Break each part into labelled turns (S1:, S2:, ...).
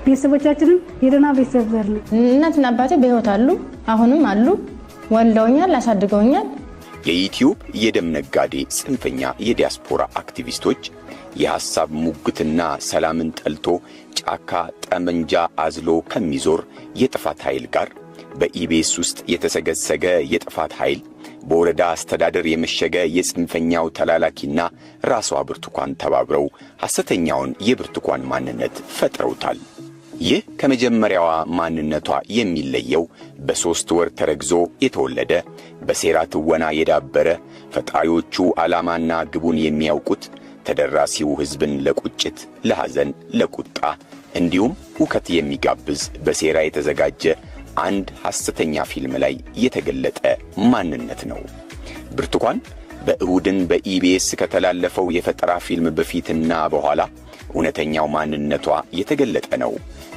S1: ቤተሰቦቻችንም የደና ቤተሰብ ዘር ነው።
S2: እናትና አባቴ በህይወት አሉ፣ አሁንም አሉ፣ ወልደውኛል፣ አሳድገውኛል።
S3: የዩቲዩብ የደም ነጋዴ ጽንፈኛ የዲያስፖራ አክቲቪስቶች የሐሳብ ሙግትና ሰላምን ጠልቶ ጫካ ጠመንጃ አዝሎ ከሚዞር የጥፋት ኃይል ጋር በኢቢኤስ ውስጥ የተሰገሰገ የጥፋት ኃይል በወረዳ አስተዳደር የመሸገ የጽንፈኛው ተላላኪና ራሷ ብርቱካን ተባብረው ሐሰተኛውን የብርቱካን ማንነት ፈጥረውታል። ይህ ከመጀመሪያዋ ማንነቷ የሚለየው በ3 ወር ተረግዞ የተወለደ በሴራ ትወና የዳበረ ፈጣሪዎቹ ዓላማና ግቡን የሚያውቁት ተደራሲው ሕዝብን ለቁጭት፣ ለሐዘን፣ ለቁጣ እንዲሁም ሁከት የሚጋብዝ በሴራ የተዘጋጀ አንድ ሐሰተኛ ፊልም ላይ የተገለጠ ማንነት ነው። ብርቱካን በእሁድን በኢቢኤስ ከተላለፈው የፈጠራ ፊልም በፊትና በኋላ እውነተኛው ማንነቷ የተገለጠ ነው።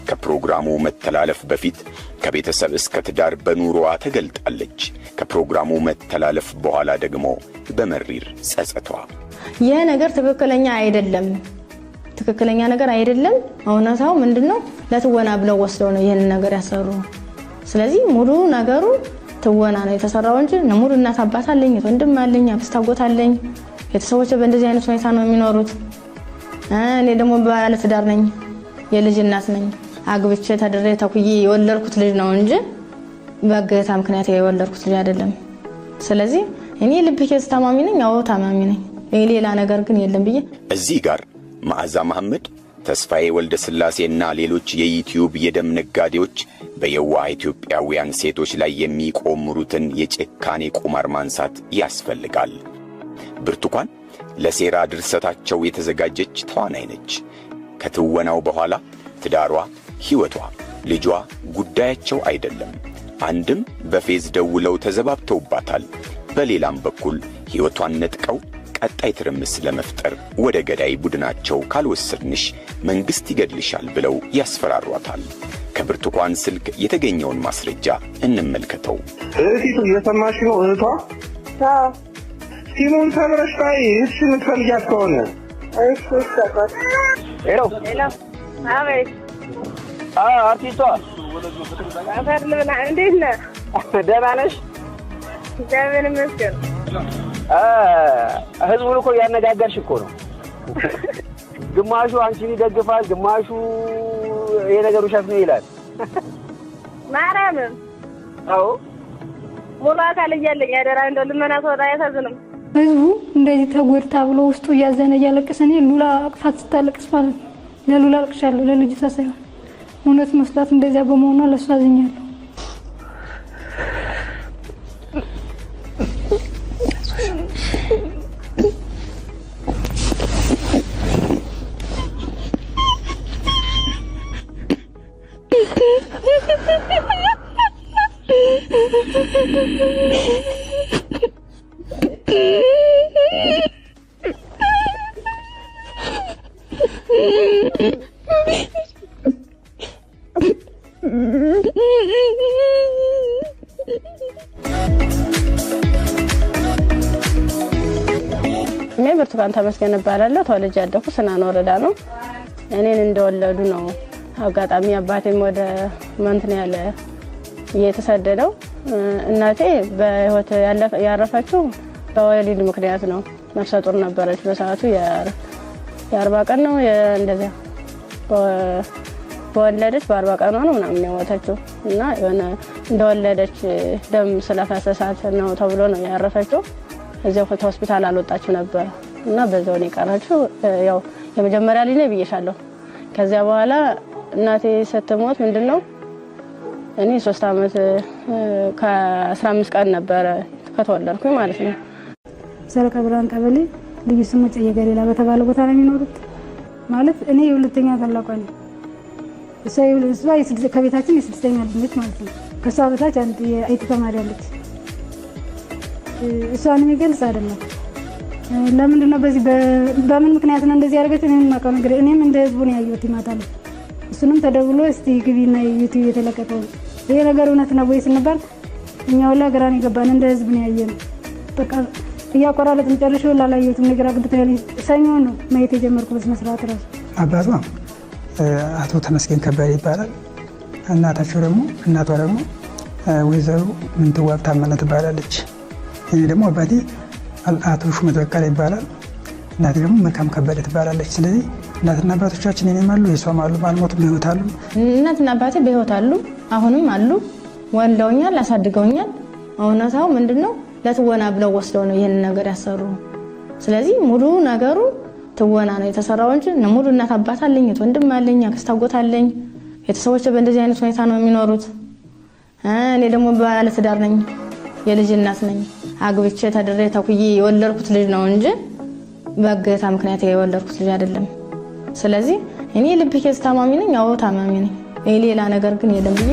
S3: ከፕሮግራሙ መተላለፍ በፊት ከቤተሰብ እስከ ትዳር በኑሮዋ ተገልጣለች። ከፕሮግራሙ መተላለፍ በኋላ ደግሞ በመሪር ጸጸቷ
S2: ይህ ነገር ትክክለኛ አይደለም። እውነታው ምንድነው? ለትወና ብለው ወስደው ነው ይሄን ነገር ያሰሩ። ስለዚህ ሙሉ ነገሩ ትወና ነው የተሰራው እንጂ ሙሉ እናት አባት አለኝ፣ ወንድም አለኝ፣ አክስት አጎት አለኝ። ቤተሰቦቼ በእንደዚህ አይነት ሁኔታ ነው የሚኖሩት። እኔ ደግሞ ባለ ትዳር ነኝ፣ የልጅ እናት ነኝ። አግብቼ ተድሬ ተኩዬ የወለድኩት ልጅ ነው እንጂ በእገታ ምክንያት የወለድኩት ልጅ አይደለም። ስለዚህ እኔ ልብ ኬዝ ታማሚ ነኝ፣ አዎ ታማሚ ነኝ። ሌላ ነገር ግን የለም ብዬ
S3: እዚህ ጋር መዓዛ መሐመድ፣ ተስፋዬ ወልደ ስላሴና ሌሎች የዩቲዩብ የደም ነጋዴዎች በየዋህ ኢትዮጵያውያን ሴቶች ላይ የሚቆምሩትን የጭካኔ ቁማር ማንሳት ያስፈልጋል። ብርቱካን ለሴራ ድርሰታቸው የተዘጋጀች ተዋናይ ነች። ከትወናው በኋላ ትዳሯ፣ ሕይወቷ፣ ልጇ ጉዳያቸው አይደለም። አንድም በፌዝ ደውለው ተዘባብተውባታል። በሌላም በኩል ሕይወቷን ነጥቀው ቀጣይ ትርምስ ለመፍጠር ወደ ገዳይ ቡድናቸው ካልወሰድንሽ መንግሥት ይገድልሻል ብለው ያስፈራሯታል። ከብርቱካን ስልክ የተገኘውን ማስረጃ እንመልከተው።
S4: እህቲቱ እየሰማሽ ነው? እህቷ ሲሙን ተብረሽ ታይ እሺ፣ የምትፈልጊያት ከሆነ
S5: እሺ። ሰፈር
S4: ሄሎ
S5: አቤት።
S4: አርቲስቷ
S5: ሰፈር ልብና፣ እንዴት ነህ?
S4: ደህና ነሽ?
S5: እግዚአብሔር ይመስገን።
S4: ህዝቡን እኮ ያነጋገርሽ እኮ ነው። ግማሹ አንቺን ይደግፋል፣ ግማሹ ይሄ ነገር ውሸት ነው ይላል።
S5: ማርያምን
S4: አዎ፣
S5: ሙሉ አካል እያለኝ ያደራ እንደው ልመና ተወጣ። አያሳዝንም?
S1: ህዝቡ እንደዚህ ተጎድታ ብሎ ውስጡ እያዘነ እያለቀሰ እኔ ሉላ አቅፋት ስታለቅስ ማለት ነው። ለሉላ አልቅሻለሁ፣ ለልጅቷ ሳይሆን እውነት መስላት እንደዚያ በመሆኗ ለእሷ አዝኛለሁ።
S2: እኔ ብርቱካን ተመስገን እባላለሁ። ተወልጄ ያደኩት ስናን ወረዳ ነው። እኔን እንደወለዱ ነው አጋጣሚ አባቴም ወደ መንትን ያለ የተሰደደው። እናቴ በህይወት ያረፈችው በወሊድ ምክንያት ነው። ነፍሰ ጡር ነበረች በሰዓቱ የ40 ቀን ነው እንደዚያ በወለደች በ40 ቀኗ ነው ምናምን የሞተችው እና የሆነ እንደወለደች ደም ስለፈሰሳት ነው ተብሎ ነው ያረፈችው። እዚያው ሆስፒታል አልወጣችም ነበር እና በዛው ነው የቀረችው። ያው የመጀመሪያ ልጅ ነኝ ብዬሻለሁ። ከዚያ በኋላ እናቴ ስትሞት ምንድነው እኔ 3 ዓመት ከ15 ቀን ነበር ከተወለድኩኝ ማለት ነው።
S1: ሰረቀ ብርሃን ቀበሌ ልዩ ስሙ ጨየ ገሌላ በተባለ ቦታ ነው የሚኖሩት። ማለት እኔ የሁለተኛ ታላቋ ነኝ። እሷ ከቤታችን የ6ኛ ልጅ ነች ማለት ነው። ከሷ በታች አንድ የአይቲ ተማሪ አለች። እሷን የሚገልጽ አይደለም። ለምንድን ነው በምን ምክንያት ነው እንደዚህ ያደረገች? እኔም የማውቀው ነገር እኔም እንደ ህዝቡ ነው ያየሁት ይማታል። እሱንም ተደውሎ እስቲ ግቢና ዩቲዩብ የተለቀቀው ይሄ ነገር እውነት ነው ወይ ስንባል እኛ ሁላ ግራን የገባን እንደ ህዝብ ነው ያየነው። በቃ እያቆራረጥን ጨርሼው ላላየሁትም ነገር አግብተው ያለኝ ሰኞ ነው ማየት የጀመርኩት በስነ ስርዓት ራሱ።
S6: አባቷ አቶ ተመስገን ከበደ ይባላል። እናቷ ደግሞ ወይዘሮ ምንትዋብ ታመነ ትባላለች። እኔ ደግሞ አባቴ አቶ ሹመት በቀለ ይባላል። እናቴ ደግሞ መልካም ከበደ ትባላለች። ስለዚህ እናትና አባቶቻችን እኔም አሉ የሷም አሉ፣ ባልሞቱም በሕይወት አሉ።
S2: እናትና አባቴ በሕይወት አሉ፣ አሁንም አሉ። ወልደውኛል፣ አሳድገውኛል። እውነታው ምንድነው? ለትወና ብለው ወስደው ነው ይህንን ነገር ያሰሩ። ስለዚህ ሙሉ ነገሩ ትወና ነው የተሰራው እንጂ ሙሉ እናት አባት አለኝ፣ ወንድም አለኝ፣ አክስት አጎት አለኝ። ቤተሰቦቼ በእንደዚህ አይነት ሁኔታ ነው የሚኖሩት። እኔ ደግሞ ባለ ትዳር ነኝ፣ የልጅ እናት ነኝ። አግብቼ ተድሬ ተኩዬ የወለድኩት ልጅ ነው እንጂ በእገታ ምክንያት የወለድኩት ልጅ አይደለም። ስለዚህ እኔ ልብ ኬዝ ታማሚ ነኝ፣ አዎ ታማሚ ነኝ። ሌላ ነገር ግን የለም ብዬ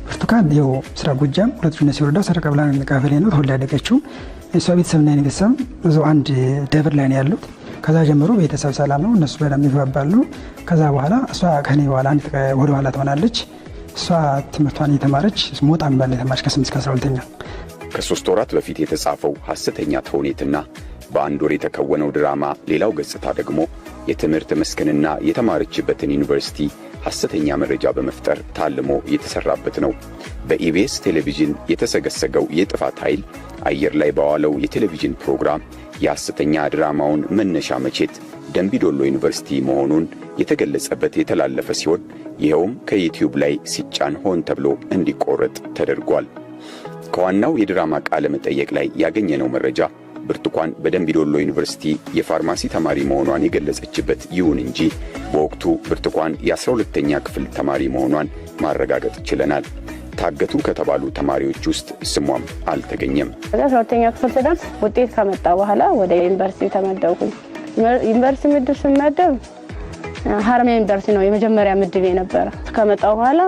S6: ብርቱካን ይኸው ምስራቅ ጎጃም ሁለት ጁነሲ ወረዳ ሰረቀ ብላ ቀበሌ ነው ተወልዳ ያደገችው። እሷ ቤተሰብና የኔ ቤተሰብ እዛው አንድ ደብር ላይ ነው ያሉት። ከዛ ጀምሮ ቤተሰብ ሰላም ነው፣ እነሱ በደንብ ይግባባሉ። ከዛ በኋላ እሷ ከኔ በኋላ ወደ ኋላ ትሆናለች። እሷ ትምህርቷን እየተማረች ሞጣ የሚባል የተማረች ከ8 እስከ 12ኛ።
S3: ከ3 ወራት በፊት የተጻፈው ሐሰተኛ ተውኔትና በአንድ ወር የተከወነው ድራማ ሌላው ገጽታ ደግሞ የትምህርት መስክንና የተማረችበትን ዩኒቨርሲቲ ሐሰተኛ መረጃ በመፍጠር ታልሞ የተሰራበት ነው። በኢቢኤስ ቴሌቪዥን የተሰገሰገው የጥፋት ኃይል አየር ላይ በዋለው የቴሌቪዥን ፕሮግራም የሐሰተኛ ድራማውን መነሻ መቼት ደምቢዶሎ ዩኒቨርሲቲ መሆኑን የተገለጸበት የተላለፈ ሲሆን ይኸውም ከዩቲዩብ ላይ ሲጫን ሆን ተብሎ እንዲቆረጥ ተደርጓል። ከዋናው የድራማ ቃለ መጠየቅ ላይ ያገኘነው መረጃ ብርቱካን በደምቢዶሎ ዩኒቨርሲቲ የፋርማሲ ተማሪ መሆኗን የገለጸችበት ይሁን እንጂ በወቅቱ ብርቱካን የ12ኛ ክፍል ተማሪ መሆኗን ማረጋገጥ ችለናል። ታገቱ ከተባሉ ተማሪዎች ውስጥ ስሟም አልተገኘም።
S5: 12ኛ ክፍል ስደርስ ውጤት ከመጣ በኋላ ወደ ዩኒቨርሲቲ ተመደብኩኝ። ዩኒቨርሲቲ ምድብ ስመደብ ሀረማያ ዩኒቨርሲቲ ነው የመጀመሪያ ምድብ የነበረ። ከመጣው በኋላ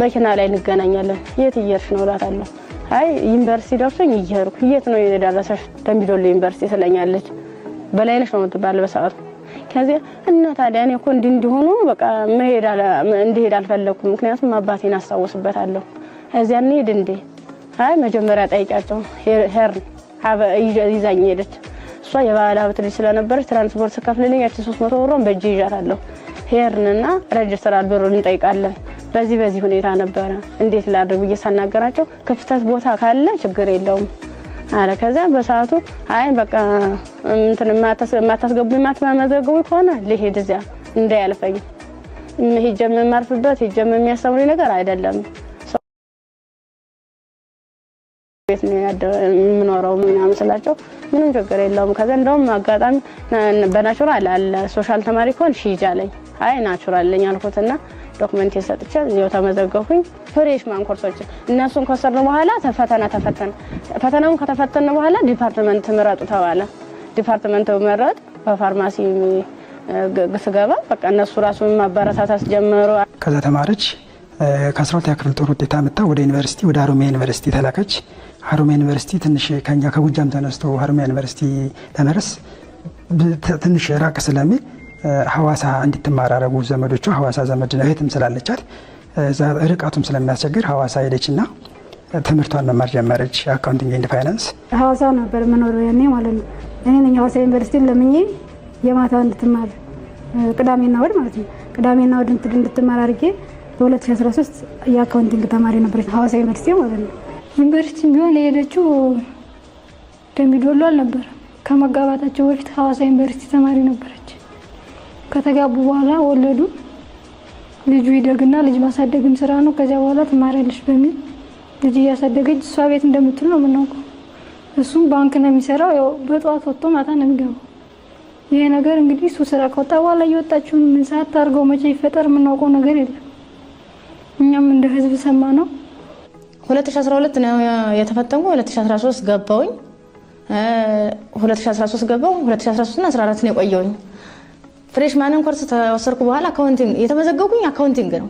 S5: መኪና ላይ እንገናኛለን። የት እየሄድሽ ነው እላታለሁ። አይ ዩኒቨርሲቲ ደርሶኝ እየሄድኩ። የት ነው የደረሰሽ? ደምቢዶሎ ዩኒቨርሲቲ ስለኛለች። በላይነሽ ነው የምትባለው በሰዓቱ። ከዚያ እና ታዲያ እኔ እኮ እንዲሆኑ በቃ እንድሄድ አልፈለኩም፣ ምክንያቱም አባቴን አስታውስበታለሁ። እዚያ እንሂድ እንዴ? አይ መጀመሪያ ጠይቂያቸው። ሄርን ይዛኝ ሄደች። እሷ የባለ ሀብት ልጅ ስለነበረች ትራንስፖርት ስከፍልልኝ ያቺ 300 ብሯን በእጅ ይዣታለሁ። ሄርንና ሬጅስትራል ብሩን እንጠይቃለን። በዚህ ሁኔታ ነበረ። እንዴት ላድርግ ብዬ ሳናገራቸው ክፍተት ቦታ ካለ ችግር የለውም አለ። ከዚያ በሰዓቱ አይ በቃ የማታስገቡ የማትመዘገቡ ከሆነ ልሄድ እዚያ እንዳያልፈኝ ሄጄ የምማርፍበት ሄጄ የሚያስተምሩኝ ነገር አይደለም። ቤት ነው የምኖረው ምናምን ስላቸው ምንም ችግር የለውም። ከዚያ እንደውም አጋጣሚ በናቹራል አለ ሶሻል ተማሪ ከሆን ሂጅ አለኝ። አይ ናቹራል ለኝ አልኩትና ዶክመንት የሰጥቼ እዚያው ተመዘገብኩኝ። ፍሬሽማን ኮርሶችን እነሱን ከወሰድን በኋላ ፈተናውን ከተፈተነ በኋላ ዲፓርትመንት ምረጡ ተባለ። ዲፓርትመንት መረጥ። በፋርማሲ ስገባ በቃ እነሱ ራሱን ማበረታታት ጀመሩ።
S6: ከዛ ተማረች። ከ12ኛ ክፍል ጥሩ ውጤት አመጣ። ወደ ዩኒቨርሲቲ ወደ ሀሮማያ ዩኒቨርሲቲ ተላከች። ሀሮማያ ዩኒቨርሲቲ ትንሽ ከኛ ከጎጃም ተነስቶ ሀሮማያ ዩኒቨርሲቲ ለመድረስ ትንሽ ራቅ ስለሚል ሐዋሳ እንድትማር አረጉ ዘመዶቿ። ሐዋሳ ዘመድ እህትም ስላለቻት ርቀቱም ስለሚያስቸግር ሐዋሳ ሄደችና ትምህርቷን መማር ጀመረች። አካውንቲንግ ኤንድ ፋይናንስ
S1: ሐዋሳ ነበር መኖሪያ ያኔ ማለት ነው። እኔ ነኝ ሐዋሳ ዩኒቨርሲቲ ለምኜ የማታ እንድትማር ቅዳሜና እሑድ ማለት ነው። ቅዳሜና እሑድ እንድትማር አድርጌ በ2013 የአካውንቲንግ ተማሪ ነበረች ሐዋሳ ዩኒቨርሲቲ ማለት ነው።
S7: ዩኒቨርሲቲ ቢሆን የሄደችው ደምቢዶሎ አልነበረም። ከመጋባታቸው በፊት ሐዋሳ ዩኒቨርሲቲ ተማሪ ነበረች። ከተጋቡ በኋላ ወለዱ። ልጁ ይደግና ልጅ ማሳደግም ስራ ነው። ከዚያ በኋላ ትማሪያለሽ በሚል ልጅ እያሳደገች እሷ ቤት እንደምትል ነው የምናውቀው። እሱም ባንክ ነው የሚሰራው። ያው በጠዋት ወጥቶ ማታ ነው የሚገባው። ይሄ ነገር እንግዲህ እሱ ስራ ከወጣ በኋላ እየወጣችሁ ምን ሰዓት ታርገው መቼ ይፈጠር የምናውቀው ነገር የለም። እኛም እንደ ህዝብ ሰማ ነው።
S2: 2012 ነው የተፈተንኩ። 2013 ገባውኝ። 2013 ገባው። 2013 እና 14 ነው የቆየውኝ። ፍሬሽማንን ኮርስ ተወሰድኩ በኋላ አካውንቲንግ የተመዘገብኩኝ አካውንቲንግ ነው።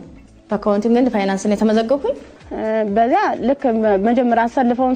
S2: በአካውንቲንግ ኤንድ ፋይናንስ ነው የተመዘገብኩኝ።
S5: በዚያ ልክ መጀመሪያ አሰልፈውን